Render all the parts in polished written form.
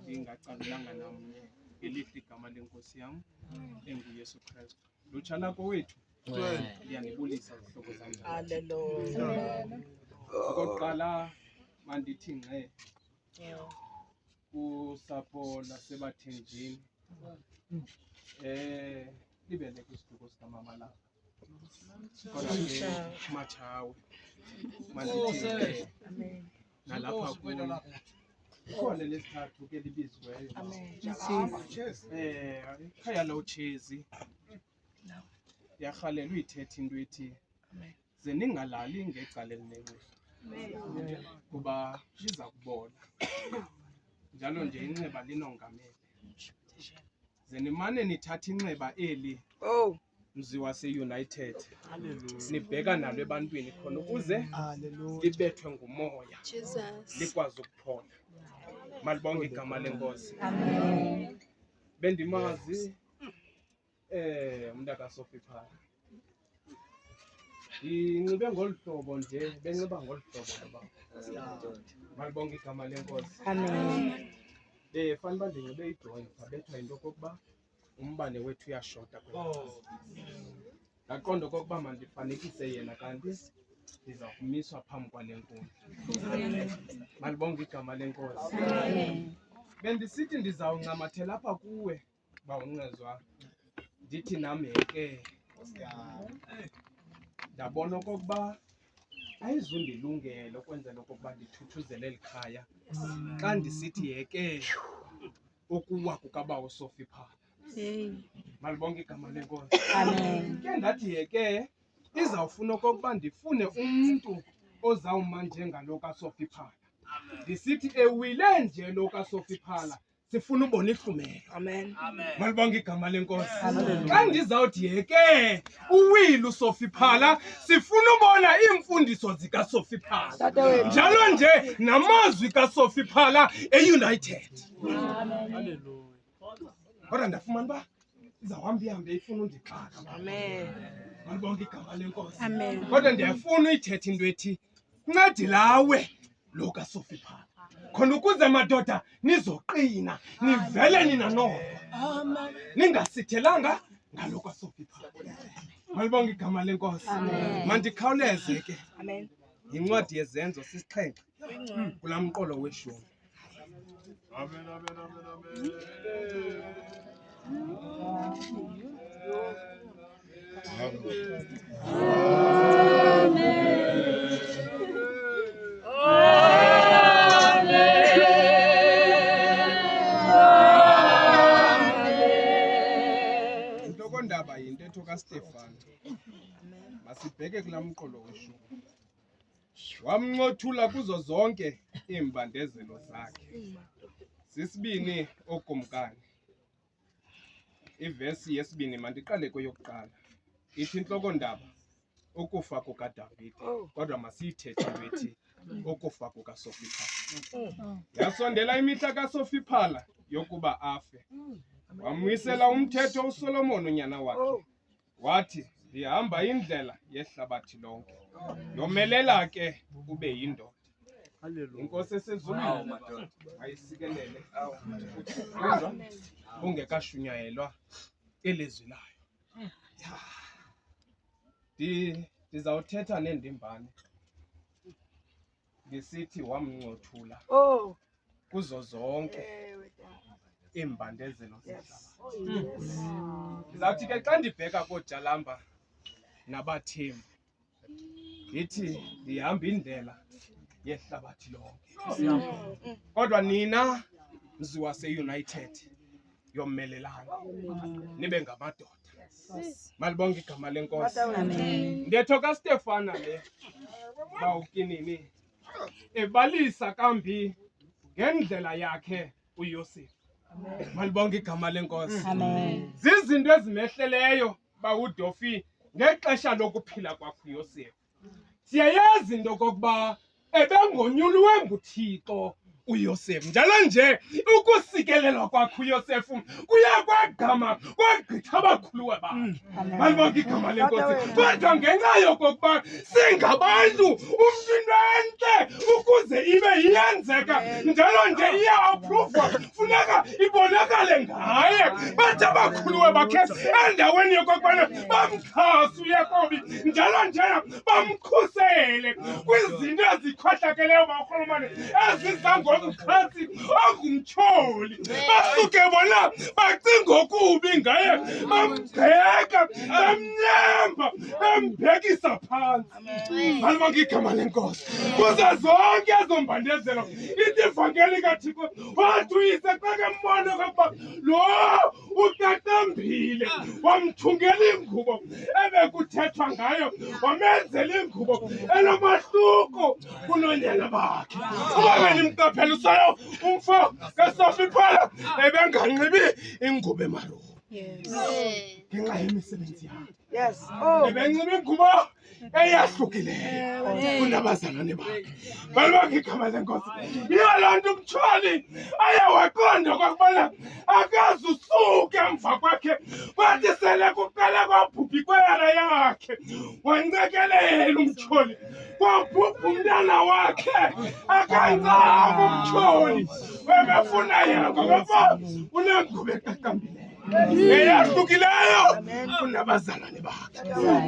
ingacalulanga namnye ngelihle igama lenkosi yam enguYesu Kristu. Lutsha lakho wethu ndiyanibulisa zihlobo zam. Haleluya. Okokuqala mandithi ngqe kusapho lasebathenjini libeleke isiduko sikamama lapha kodwa ke matshawe mandithi ngqe nalapha ikhona lesithathu ke libiziweyo ikhaya lotshezi yarhalelwa uyithetha into ethi ze ningalali ngecala elinenxeba kuba liza kubola njalo nje inxeba linongamele ze nimane nithatha inxeba eli mzi wase-United nibheka nalo ebantwini khona ukuze libethwe ngumoya likwazi ukuphola. Malibonge igama lenkosi. Bendimazi umntaka Sofiphala ndinxibe ngolu hlobo nje benxiba ngolu hlobo ngoba malibonge igama lenkosi. Fanele uba ndinxibe ijoint abethwa yinto okokuba umbane wethu uyashota ndaqonda okokuba mandifanekise yena kanti ndiza kumiswa phambi kwale nkundla. Malibonge igama lenkosi. Bendisithi ndizawuncamathela apha kuwe uba unqezwa ndithi nam heke ndabona okokuba ayizundilungele ukwenzela okokuba ndithuthuzele eli khaya xa ndisithi heke ukuwa kukabawo Sofiphala. Malibonge igama lenkosi. Ke ndathi heke izawufuna okokuba ndifune umntu ozawuma njengalo kaSofiphala. Ndisithi ewile nje lo kaSofiphala sifuna ubona ihlumelo. Malibonge igama lenkosi. Xa ndizawuthi heke uwile uSofiphala sifuna ubona iimfundiso zikaSofiphala njalo nje namazwi kaSofiphala e-United. Kodwa ndafumana uba izawuhamba ihambe ifuna undixaka. Malibonge igama lenkosi. Kodwa ndiyafuna uyithetha into ethi ncedi lawe lo kaSofiphala khona ukuze madoda nizoqina nivele nina noko ningasithelanga ngalo kaSofiphala. Malibonge igama lenkosi. Mandikhawuleze ke yincwadi yezenzo sisixhenxe kulaa mqolo we-10. Amen, amen, amen, amen. Intokondaba yintetho kaStefano. Masibheke kulaa mqolo we-10. Wamncothula kuzo zonke imbandezelo zakhe. Sisibini okumkani. Ivesi yesibini mandiqale kweyokuqala. Ithi intlokondaba ukufa kukaDavide. Kodwa masiyithethe into ethi ukufa kukaSofiphala. Yasondela imihla kaSofiphala yokuba afe. Wamwisela umthetho uSolomon unyana wakhe. Wathi ndihamba indlela yehlabathi lonke. Yomelela ke ube yindoda. Inkosi esezulwini ayisikelele ungekashunyayelwa ilizwi layo. Ndizawuthetha nendimbane ndisithi Wamncothula kuzo zonke imbandezelo zehlabathi. Ndizawuthi ke xa ndibheka kooJalamba nabaThembu ndithi ndihamba indlela yehlabathi lonke. Kodwa nina mzi wase-United yomelelana nibe ngamadoda. Malibonge igama lenkosi. Ndetho kaStefana le bawukinini ebalisa kambi ngendlela yakhe uYosefu. Malibonge igama lenkosi. Zizinto ezimehleleyo bawuDofi ngexesha lokuphila kwakhe uYosefu. Siyayazi into okokuba ebengonyulwe nguThixo uYosefu. Njalo nje ukusikelelwa kwakhe uYosefu kuya kwagama kwagqitha abakhuluwa bakhe. Malibonge igama lenkosi. Kodwa ngenxa yokokuba singabantu umntu into entle ukuze ibe iyenzeka njalo nje iya-approva bathi abakhuluwe bakhe endaweni yokokubana bamxhase uyakobi njalo njalo bamkhusele kwizinto ezikhohlakeleyo barhulumane eziza ngomxhasi ongumtyholi basuke bona bacinga okubi ngaye bamgxeka bamnyamba bambhekisa phantsi malibonke igama lenkosi kuze zonke ezo mbandezelo ithi ivangeli kaThixo wathi uyise xa kembona okokuba lo uqaqambile wamthungela ingubo ebekuthethwa ngayo wamenzela ingubo enomahluko kunonyana bakhe uba benimqaphela usayo umfo kaSofiphala ebenganxibi ingubo emaroon ngenxa yemisebenzi yakhe ebenxiba ingubo eyahlukileyo kunabazalwane bakhe balibonke igama lenkosi yiyo loo nto umtyholi aye waqonda okokubana akazusuke emva kwakhe kwathi sele kuqala kwabhubha ikwayara yakhe wancekelela umtyholi kwabhubha umntana wakhe akancama umtyholi webefuna yena ngokokuba unengubo eqaqambileyo eyahlukileyo kunabazalwane bakhe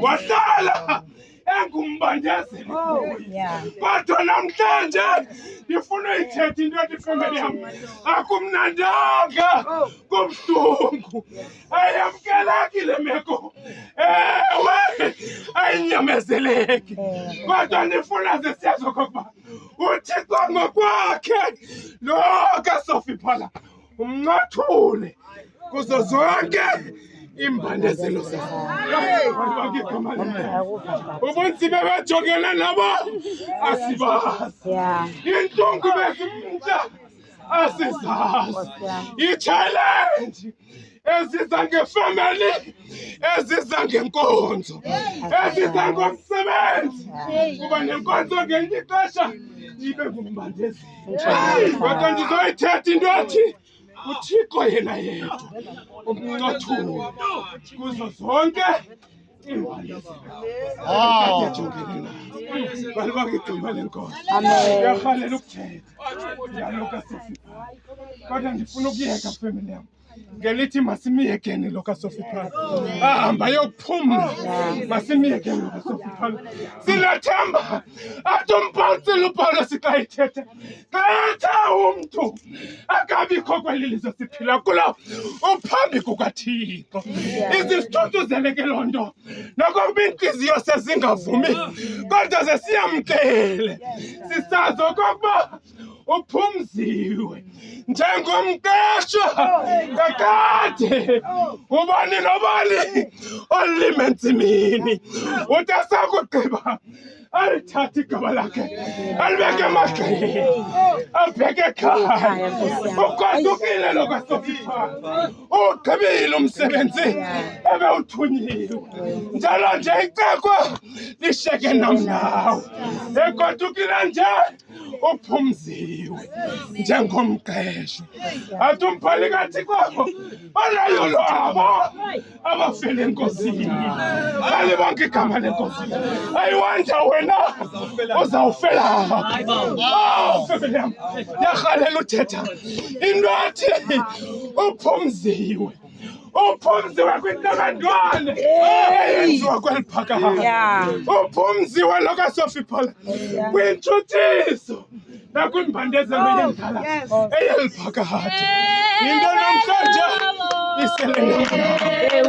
wahlala engumbandezelo kodwa namhlanje ndifuna uyithetha into ethi ifemeli yam akumnandanga kubuhlungu ayamkelekile meko ewe ayinyamezeleki kodwa ndifuna zesiyazi okokuba uThixo ngokwakhe lo kaSofiphala umncothule kuzo zonke imbandezelo zakhe ubunzima bejongene nabo asibazi intlungu bezimnta asizazi itshalenji eziza ngefamily eziza ngenkonzo eziza ngomsebenzi kuba nenkonzo ngelinye ixesha ibe ngumbandezelo kodwa ndizoyithetha into ethi uThixo yena yedwa umncothule kuzo zonke balibonke igama lenkosi uyarhalela ukuthetha njalo kaSofiphala kodwa ndifuna ukuyeka family yam ngelithi masimiyekeni lo kaSofiphala ahamba yokuphumla masimiyekeni lo kaSofiphala sinethemba athi umphansile uPawulos xa ithetha xa umntu akabikho kweli lizwe siphila kulo uphambi kukaThixo izisithuthuzeleke loo nto nokokuba iintliziyo sezingavumi kodwa zesiyamkele sisazi okokuba uphumziwe njengomqeshwa kakade ubani nobani olima entsimini uthi asakugqiba alithathe igaba lakhe alibeke emagxeni abheke ekhaya ugodukile lo kaSofiphala ugqibile umsebenzi ebewuthunyiwe njalo nje icekwa lisheke namnawe egodukile nje uphumziwe njengomqeshwa athi umphathi kaThixo balayolo abo abafele enkosini balibonke igama lenkosi ayiwanja wena uzawufela family yam yarhalela uthetha into athi uphumziwe kwintabantwana eyenziwa kweli phakade uphumziwe lo kaSofiphala kwintshuthiso nakwimbandezelo yendala eyeli phakade into namhlanje isele